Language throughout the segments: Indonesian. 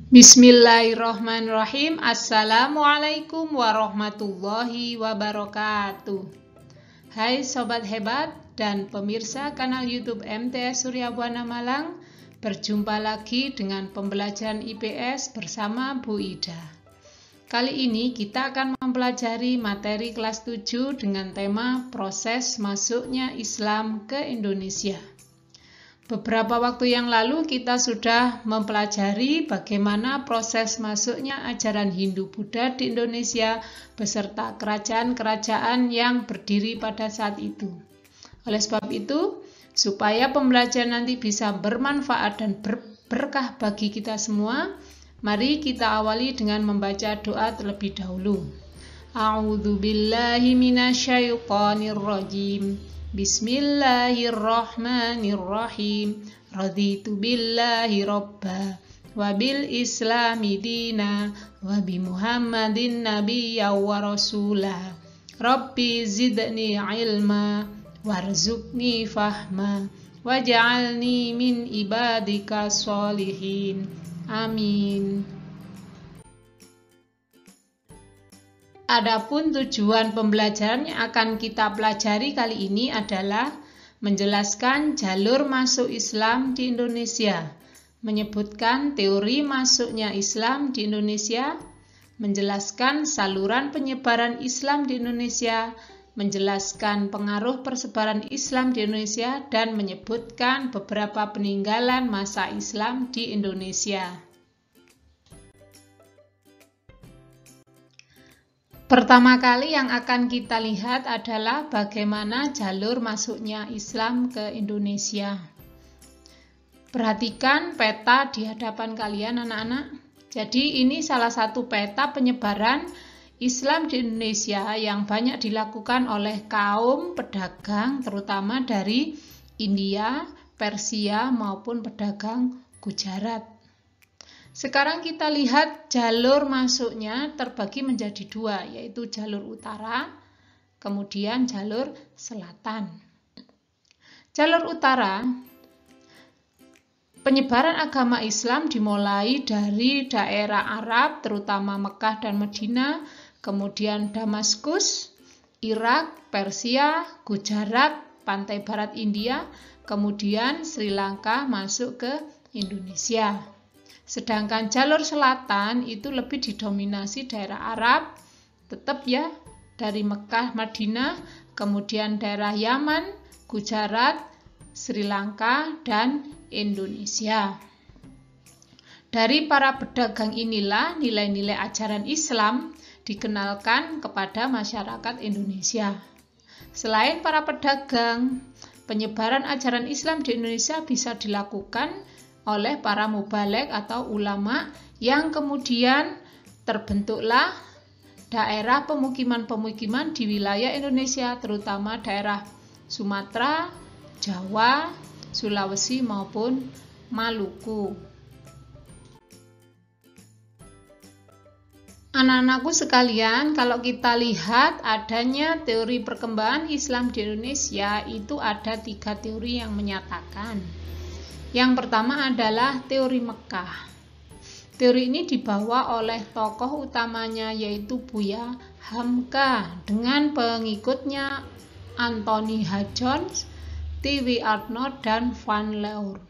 Bismillahirrahmanirrahim. Assalamualaikum warahmatullahi wabarakatuh. Hai sobat hebat dan pemirsa kanal YouTube MTS Surya Buana Malang. Berjumpa lagi dengan pembelajaran IPS bersama Bu Ida. Kali ini kita akan mempelajari materi kelas 7 dengan tema proses masuknya Islam ke Indonesia. Beberapa waktu yang lalu kita sudah mempelajari bagaimana proses masuknya ajaran Hindu-Buddha di Indonesia beserta kerajaan-kerajaan yang berdiri pada saat itu. Oleh sebab itu, supaya pembelajaran nanti bisa bermanfaat dan berkah bagi kita semua, mari kita awali dengan membaca doa terlebih dahulu. A'udzu billahi minasyaitonir rajim. Bismillahirrahmanirrahim. Raditu billahi robba wa bil islami dina wa bi muhammadin nabiyya wa rasula. Rabbi zidni ilma warzuqni fahma waj'alni min ibadika sholihin. Amin. Adapun tujuan pembelajaran yang akan kita pelajari kali ini adalah menjelaskan jalur masuk Islam di Indonesia, menyebutkan teori masuknya Islam di Indonesia, menjelaskan saluran penyebaran Islam di Indonesia, menjelaskan pengaruh persebaran Islam di Indonesia, dan menyebutkan beberapa peninggalan masa Islam di Indonesia. Pertama kali yang akan kita lihat adalah bagaimana jalur masuknya Islam ke Indonesia. Perhatikan peta di hadapan kalian anak-anak. Jadi ini salah satu peta penyebaran Islam di Indonesia yang banyak dilakukan oleh kaum pedagang terutama dari India, Persia maupun pedagang Gujarat. Sekarang kita lihat jalur masuknya terbagi menjadi dua, yaitu jalur utara, kemudian jalur selatan. Jalur utara, penyebaran agama Islam dimulai dari daerah Arab, terutama Mekah dan Madinah, kemudian Damaskus, Irak, Persia, Gujarat, pantai barat India, kemudian Sri Lanka masuk ke Indonesia. Sedangkan jalur selatan itu lebih didominasi daerah Arab, tetap ya, dari Mekah, Madinah, kemudian daerah Yaman, Gujarat, Sri Lanka, dan Indonesia. Dari para pedagang inilah nilai-nilai ajaran Islam dikenalkan kepada masyarakat Indonesia. Selain para pedagang, penyebaran ajaran Islam di Indonesia bisa dilakukan oleh para mubaligh atau ulama yang kemudian terbentuklah daerah pemukiman-pemukiman di wilayah Indonesia, terutama daerah Sumatera, Jawa, Sulawesi maupun Maluku. Anak-anakku sekalian, kalau kita lihat adanya teori perkembangan Islam di Indonesia, itu ada 3 teori yang menyatakan. Yang pertama adalah teori Mekah. Teori ini dibawa oleh tokoh utamanya yaitu Buya Hamka dengan pengikutnya Anthony H. Jones, T.W. Arnold, dan Van Leur.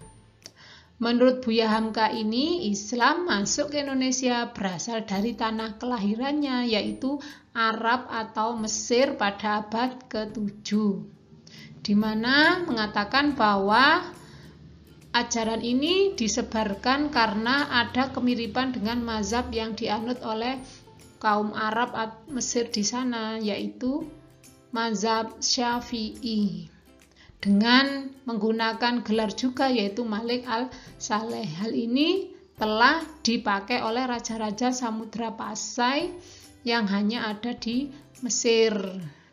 Menurut Buya Hamka ini, Islam masuk ke Indonesia berasal dari tanah kelahirannya yaitu Arab atau Mesir pada abad ke-7, di mana mengatakan bahwa ajaran ini disebarkan karena ada kemiripan dengan mazhab yang dianut oleh kaum Arab Mesir di sana, yaitu mazhab Syafi'i, dengan menggunakan gelar juga yaitu Malik al-Saleh. Hal ini telah dipakai oleh raja-raja Samudra Pasai yang hanya ada di Mesir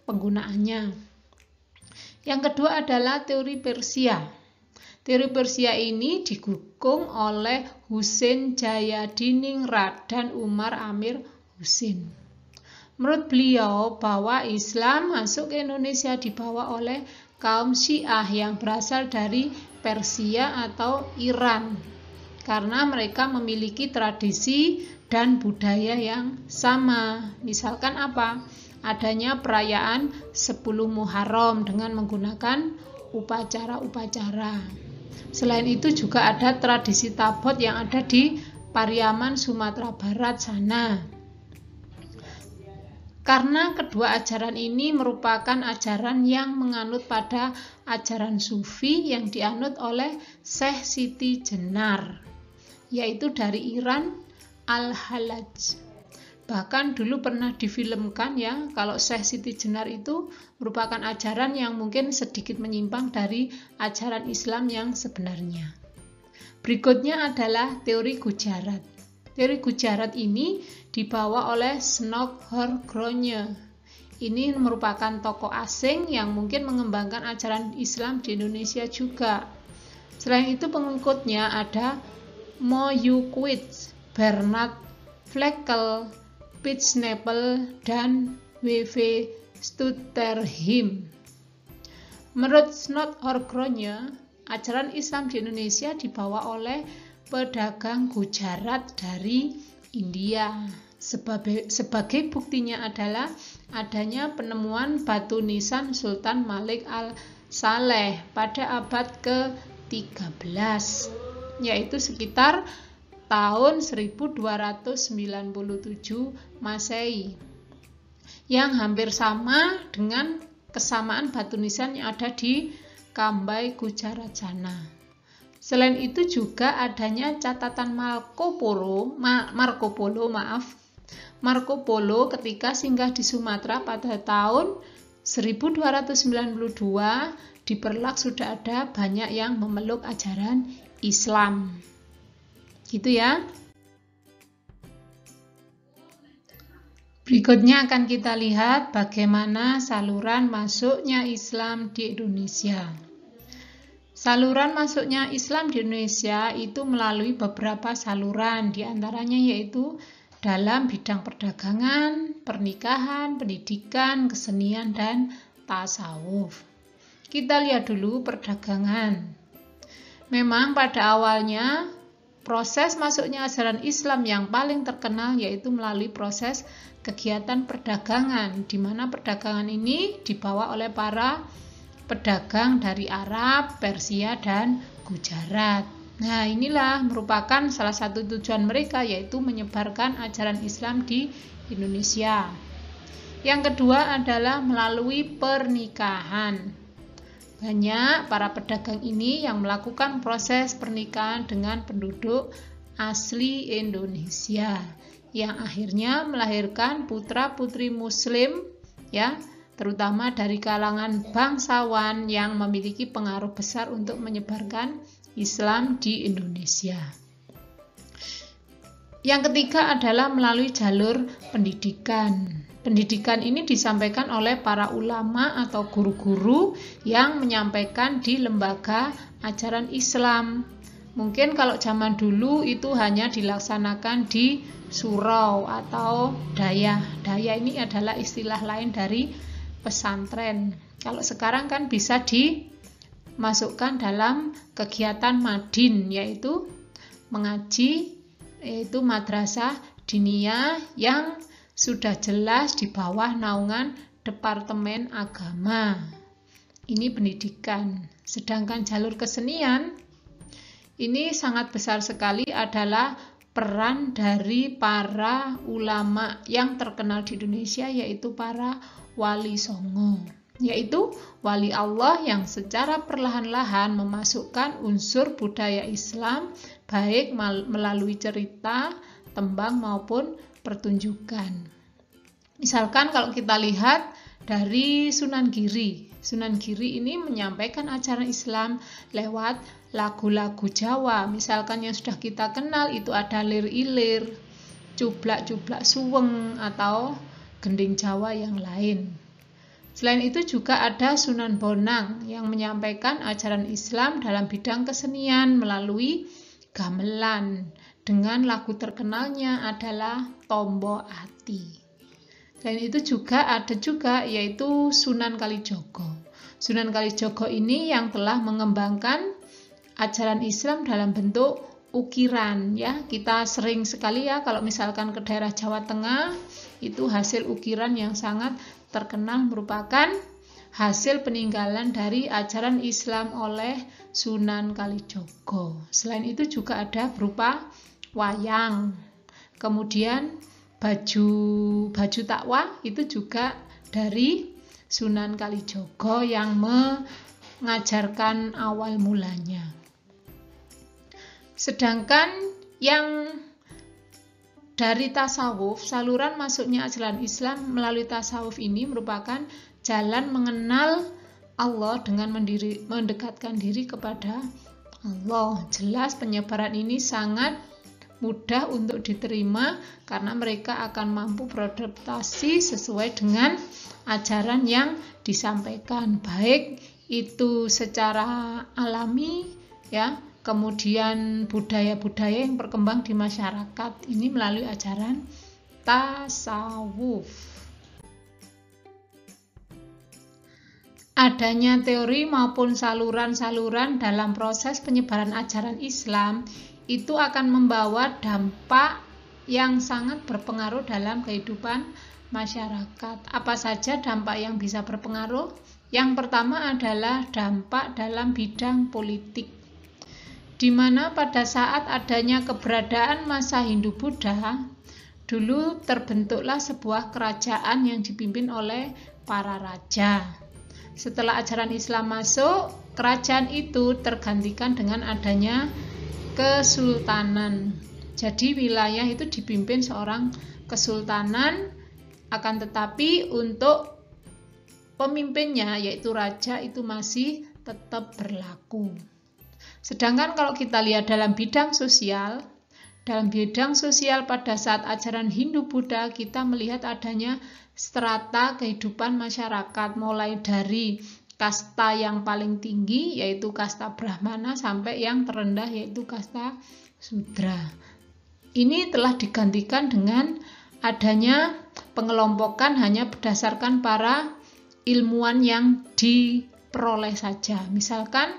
penggunaannya. Yang kedua adalah teori Persia. Teori Persia ini didukung oleh Husain Jayadiningrat dan Umar Amir Husin. Menurut beliau bahwa Islam masuk ke Indonesia dibawa oleh kaum Syiah yang berasal dari Persia atau Iran. karena mereka memiliki tradisi dan budaya yang sama. Misalkan apa? Adanya perayaan 10 Muharram dengan menggunakan upacara-upacara. Selain itu juga ada tradisi tabot yang ada di Pariaman, Sumatera Barat sana. Karena kedua ajaran ini merupakan ajaran yang menganut pada ajaran Sufi yang dianut oleh Syekh Siti Jenar, yaitu dari Iran Al-Halaj. Bahkan dulu pernah difilmkan ya, kalau Syekh Siti Jenar itu merupakan ajaran yang mungkin sedikit menyimpang dari ajaran Islam yang sebenarnya. Berikutnya adalah teori Gujarat. Teori Gujarat ini dibawa oleh Snok Horgrone. Ini merupakan tokoh asing yang mungkin mengembangkan ajaran Islam di Indonesia juga. Selain itu pengikutnya ada Moyukwitz, Bernard Fleckel, Piet Snepel, dan W.V. Stutterheim. Menurut Snok Horgrone, ajaran Islam di Indonesia dibawa oleh pedagang Gujarat dari India. Sebagai buktinya adalah adanya penemuan batu nisan Sultan Malik al-Saleh pada abad ke-13, yaitu sekitar tahun 1297 Masehi, yang hampir sama dengan kesamaan batu nisan yang ada di Kambai, Gujarat sana. Selain itu juga adanya catatan Marco Polo ketika singgah di Sumatera pada tahun 1292 di Perlak sudah ada banyak yang memeluk ajaran Islam. Gitu ya. Berikutnya akan kita lihat bagaimana saluran masuknya Islam di Indonesia. Saluran masuknya Islam di Indonesia itu melalui beberapa saluran, diantaranya yaitu dalam bidang perdagangan, pernikahan, pendidikan, kesenian, dan tasawuf. Kita lihat dulu perdagangan. Memang pada awalnya proses masuknya ajaran Islam yang paling terkenal yaitu melalui proses kegiatan perdagangan, di mana perdagangan ini dibawa oleh para pedagang dari Arab, Persia, dan Gujarat. Nah, inilah merupakan salah satu tujuan mereka, yaitu menyebarkan ajaran Islam di Indonesia. Yang kedua adalah melalui pernikahan. Banyak para pedagang ini yang melakukan proses pernikahan dengan penduduk asli Indonesia, yang akhirnya melahirkan putra-putri Muslim, ya, terutama dari kalangan bangsawan yang memiliki pengaruh besar untuk menyebarkan Islam di Indonesia. Yang ketiga adalah melalui jalur pendidikan. Pendidikan ini disampaikan oleh para ulama atau guru-guru yang menyampaikan di lembaga ajaran Islam. Mungkin kalau zaman dulu itu hanya dilaksanakan di surau atau dayah. Dayah ini adalah istilah lain dari pesantren. Kalau sekarang kan bisa dimasukkan dalam kegiatan madin, yaitu mengaji, yaitu madrasah diniyah yang sudah jelas di bawah naungan Departemen Agama. Ini pendidikan. Sedangkan jalur kesenian ini sangat besar sekali adalah peran dari para ulama yang terkenal di Indonesia, yaitu para Wali Songo, yaitu wali Allah yang secara perlahan-lahan memasukkan unsur budaya Islam baik melalui cerita, tembang maupun pertunjukan. Misalkan kalau kita lihat dari Sunan Giri. Sunan Giri ini menyampaikan ajaran Islam lewat lagu-lagu Jawa. Misalkan yang sudah kita kenal itu ada lir-ilir, cublak-cublak suweng, atau gending Jawa yang lain. Selain itu juga ada Sunan Bonang yang menyampaikan ajaran Islam dalam bidang kesenian melalui gamelan, dengan lagu terkenalnya adalah Tombo Ati. Selain itu juga ada yaitu Sunan Kalijogo. Sunan Kalijogo ini yang telah mengembangkan ajaran Islam dalam bentuk ukiran ya. Kita sering sekali ya kalau misalkan ke daerah Jawa Tengah itu hasil ukiran yang sangat terkenal merupakan hasil peninggalan dari ajaran Islam oleh Sunan Kalijogo. Selain itu juga ada berupa wayang. Kemudian baju takwa itu juga dari Sunan Kalijogo yang mengajarkan awal mulanya. Sedangkan yang dari tasawuf, saluran masuknya ajaran Islam melalui tasawuf ini merupakan jalan mengenal Allah dengan mendekatkan diri kepada Allah. Jelas penyebaran ini sangat mudah untuk diterima karena mereka akan mampu beradaptasi sesuai dengan ajaran yang disampaikan, baik itu secara alami ya, kemudian budaya-budaya yang berkembang di masyarakat ini melalui ajaran tasawuf. Adanya teori maupun saluran-saluran dalam proses penyebaran ajaran Islam itu akan membawa dampak yang sangat berpengaruh dalam kehidupan masyarakat. Apa saja dampak yang bisa berpengaruh? Yang pertama adalah dampak dalam bidang politik, di mana pada saat adanya keberadaan masa Hindu-Buddha, dulu terbentuklah sebuah kerajaan yang dipimpin oleh para raja. Setelah ajaran Islam masuk, kerajaan itu tergantikan dengan adanya kesultanan. Jadi wilayah itu dipimpin seorang kesultanan, akan tetapi untuk pemimpinnya yaitu raja itu masih tetap berlaku. Sedangkan kalau kita lihat dalam bidang sosial pada saat ajaran Hindu-Buddha kita melihat adanya strata kehidupan masyarakat mulai dari kasta yang paling tinggi yaitu kasta Brahmana sampai yang terendah yaitu kasta Sudra. Ini telah digantikan dengan adanya pengelompokan hanya berdasarkan para ilmuwan yang diperoleh saja. Misalkan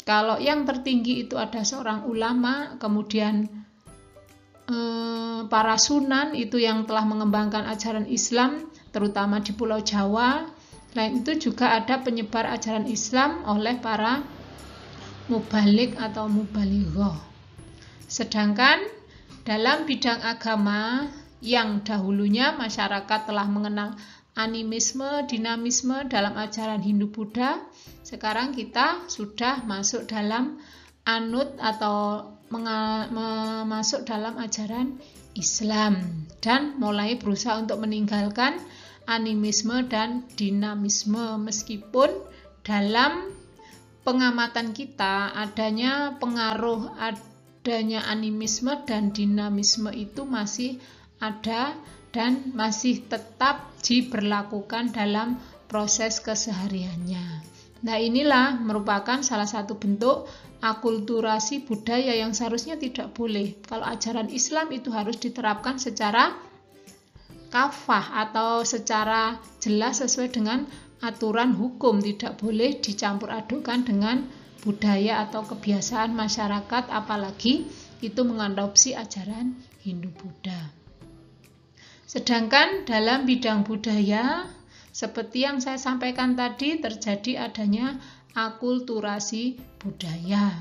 kalau yang tertinggi itu ada seorang ulama, kemudian para sunan itu yang telah mengembangkan ajaran Islam terutama di Pulau Jawa. Selain itu juga ada penyebar ajaran Islam oleh para mubalik atau mubalighah. Sedangkan dalam bidang agama yang dahulunya masyarakat telah mengenal animisme, dinamisme dalam ajaran Hindu-Buddha, sekarang kita sudah masuk dalam anut atau masuk dalam ajaran Islam dan mulai berusaha untuk meninggalkan animisme dan dinamisme, meskipun dalam pengamatan kita adanya pengaruh adanya animisme dan dinamisme itu masih ada dan masih tetap diberlakukan dalam proses kesehariannya. Nah, inilah merupakan salah satu bentuk akulturasi budaya yang seharusnya tidak boleh. Kalau ajaran Islam itu harus diterapkan secara kafah atau secara jelas sesuai dengan aturan hukum, tidak boleh dicampur adukan dengan budaya atau kebiasaan masyarakat, apalagi itu mengadopsi ajaran Hindu-Buddha. Sedangkan dalam bidang budaya, seperti yang saya sampaikan tadi, terjadi adanya akulturasi budaya.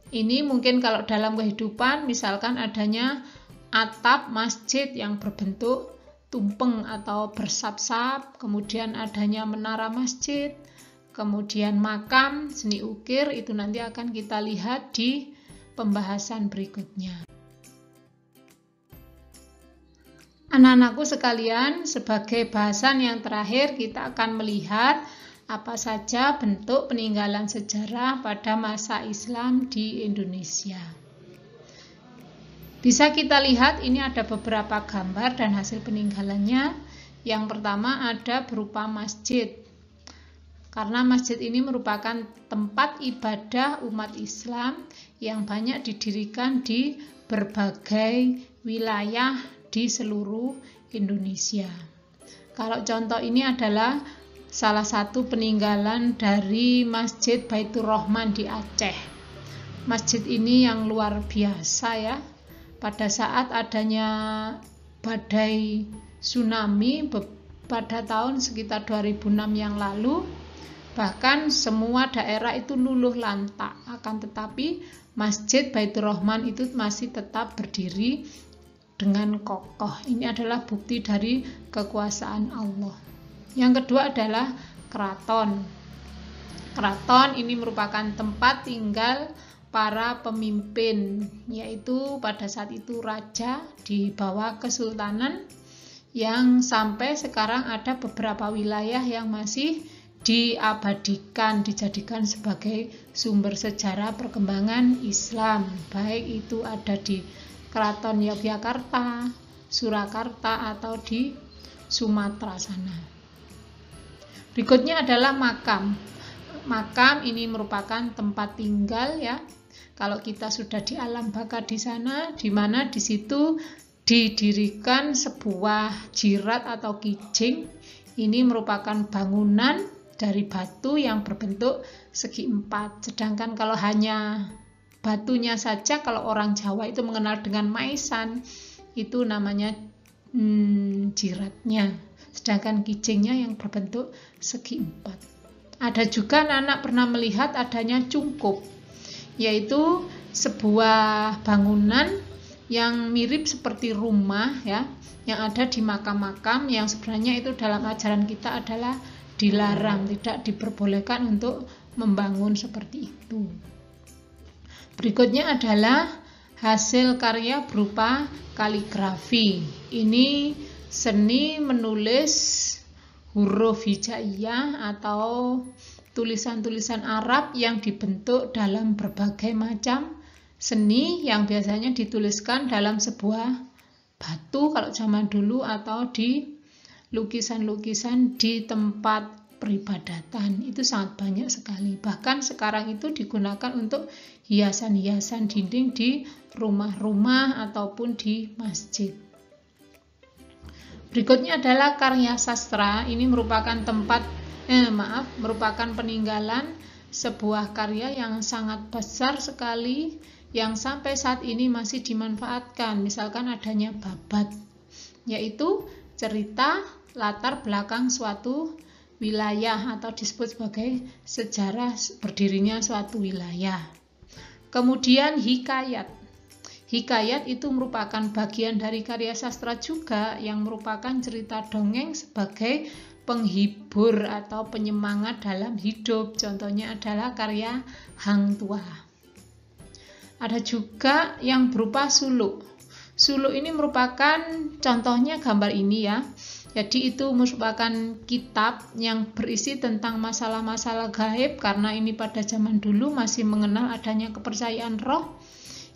Ini mungkin kalau dalam kehidupan, misalkan adanya atap masjid yang berbentuk tumpeng atau bersap-sap, kemudian adanya menara masjid, kemudian makam, seni ukir, itu nanti akan kita lihat di pembahasan berikutnya. Anak-anakku sekalian, sebagai bahasan yang terakhir kita akan melihat apa saja bentuk peninggalan sejarah pada masa Islam di Indonesia. Bisa kita lihat ini ada beberapa gambar dan hasil peninggalannya. Yang pertama ada berupa masjid. Karena masjid ini merupakan tempat ibadah umat Islam yang banyak didirikan di berbagai wilayah di seluruh Indonesia. Kalau contoh ini adalah salah satu peninggalan dari Masjid Baitur Rahman di Aceh. masjid ini yang luar biasa ya. Pada saat adanya badai tsunami pada tahun sekitar 2006 yang lalu, bahkan semua daerah itu luluh lantak, akan tetapi Masjid Baitur Rahman itu masih tetap berdiri dengan kokoh. Ini adalah bukti dari kekuasaan Allah. Yang kedua adalah keraton. Keraton ini merupakan tempat tinggal para pemimpin, yaitu pada saat itu raja di bawah kesultanan, yang sampai sekarang ada beberapa wilayah yang masih diabadikan, dijadikan sebagai sumber sejarah perkembangan Islam, baik itu ada di Keraton Yogyakarta, Surakarta, atau di Sumatera sana. Berikutnya adalah makam. Makam ini merupakan tempat tinggal ya. Kalau kita sudah di alam baka di sana, di mana di situ didirikan sebuah jirat atau kijing. Ini merupakan bangunan dari batu yang berbentuk segi empat. Sedangkan kalau hanya batunya saja, kalau orang Jawa itu mengenal dengan maisan, itu namanya jiratnya. Sedangkan kijingnya yang berbentuk segi empat. Ada juga anak pernah melihat adanya cungkup, yaitu sebuah bangunan yang mirip seperti rumah ya, yang ada di makam-makam, yang sebenarnya itu dalam ajaran kita adalah dilarang, tidak diperbolehkan untuk membangun seperti itu. Berikutnya adalah hasil karya berupa kaligrafi. Ini seni menulis huruf hijaiyah atau tulisan-tulisan Arab yang dibentuk dalam berbagai macam seni, yang biasanya dituliskan dalam sebuah batu kalau zaman dulu, atau di lukisan-lukisan di tempat peribadatan. Itu sangat banyak sekali. Bahkan sekarang itu digunakan untuk hiasan-hiasan dinding di rumah-rumah ataupun di masjid. Berikutnya adalah karya sastra. Ini merupakan merupakan peninggalan sebuah karya yang sangat besar sekali, yang sampai saat ini masih dimanfaatkan. Misalkan adanya babat, yaitu cerita latar belakang suatu wilayah atau disebut sebagai sejarah berdirinya suatu wilayah. Kemudian hikayat. Hikayat itu merupakan bagian dari karya sastra juga, yang merupakan cerita dongeng sebagai penghibur atau penyemangat dalam hidup. Contohnya adalah karya Hang Tuah. Ada juga yang berupa suluk. Suluk ini merupakan contohnya gambar ini ya. Jadi itu merupakan kitab yang berisi tentang masalah-masalah gaib, karena ini pada zaman dulu masih mengenal adanya kepercayaan roh,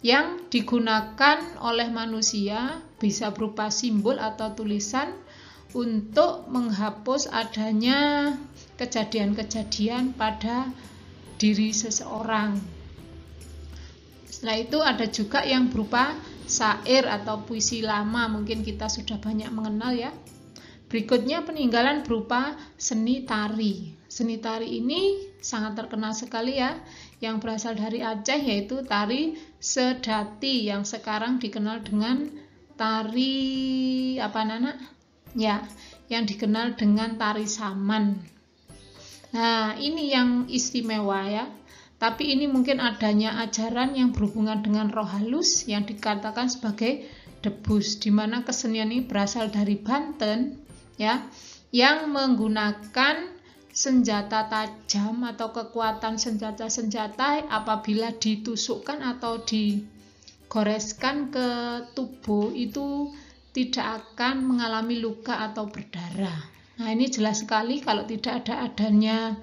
yang digunakan oleh manusia bisa berupa simbol atau tulisan untuk menghapus adanya kejadian-kejadian pada diri seseorang. Setelah itu ada juga yang berupa syair atau puisi lama, mungkin kita sudah banyak mengenal ya. Berikutnya peninggalan berupa seni tari. Seni tari ini sangat terkenal sekali ya, yang berasal dari Aceh, yaitu tari Sedati, yang sekarang dikenal dengan tari yang dikenal dengan tari Saman. Nah, ini yang istimewa ya. Tapi ini mungkin adanya ajaran yang berhubungan dengan roh halus yang dikatakan sebagai debus, di mana kesenian ini berasal dari Banten ya, yang menggunakan senjata tajam atau kekuatan senjata-senjata apabila ditusukkan atau digoreskan ke tubuh itu tidak akan mengalami luka atau berdarah. Nah, ini jelas sekali kalau tidak ada adanya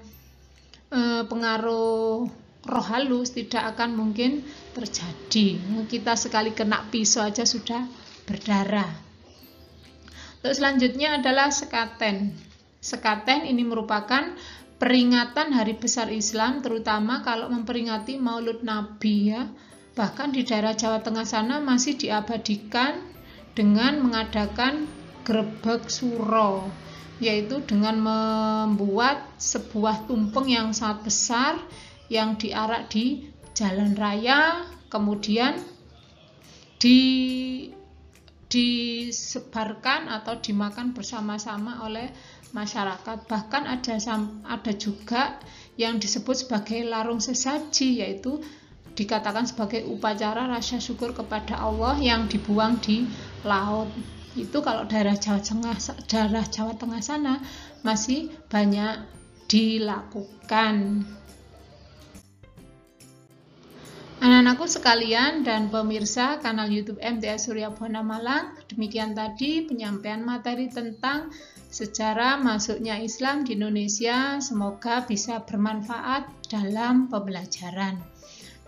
pengaruh roh halus, tidak akan mungkin terjadi. Kita sekali kena pisau aja sudah berdarah. Terus selanjutnya adalah sekaten. Sekaten ini merupakan peringatan hari besar Islam, terutama kalau memperingati Maulud Nabi ya. Bahkan di daerah Jawa Tengah sana masih diabadikan dengan mengadakan grebeg suro, yaitu dengan membuat sebuah tumpeng yang sangat besar yang diarak di jalan raya, kemudian disebarkan atau dimakan bersama-sama oleh masyarakat. Bahkan ada juga yang disebut sebagai larung sesaji, yaitu dikatakan sebagai upacara rasa syukur kepada Allah yang dibuang di laut. Itu kalau daerah Jawa Tengah sana masih banyak dilakukan. Anak-anakku sekalian dan pemirsa kanal YouTube MTA Surya Buana Malang, demikian tadi penyampaian materi tentang sejarah masuknya Islam di Indonesia. Semoga bisa bermanfaat dalam pembelajaran.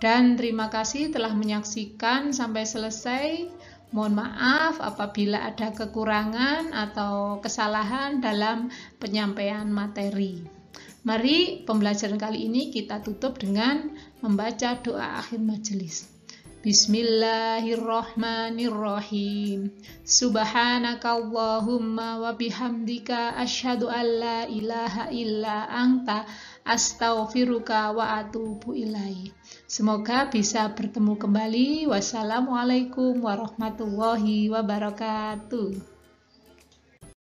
Dan terima kasih telah menyaksikan sampai selesai. Mohon maaf apabila ada kekurangan atau kesalahan dalam penyampaian materi. Mari pembelajaran kali ini kita tutup dengan membaca doa akhir majelis. Bismillahirrahmanirrahim. Subhanakallahumma wa bihamdika asyhadu an la ilaha illa anta astaghfiruka wa atubu ilaik. Semoga bisa bertemu kembali. Wassalamualaikum warahmatullahi wabarakatuh.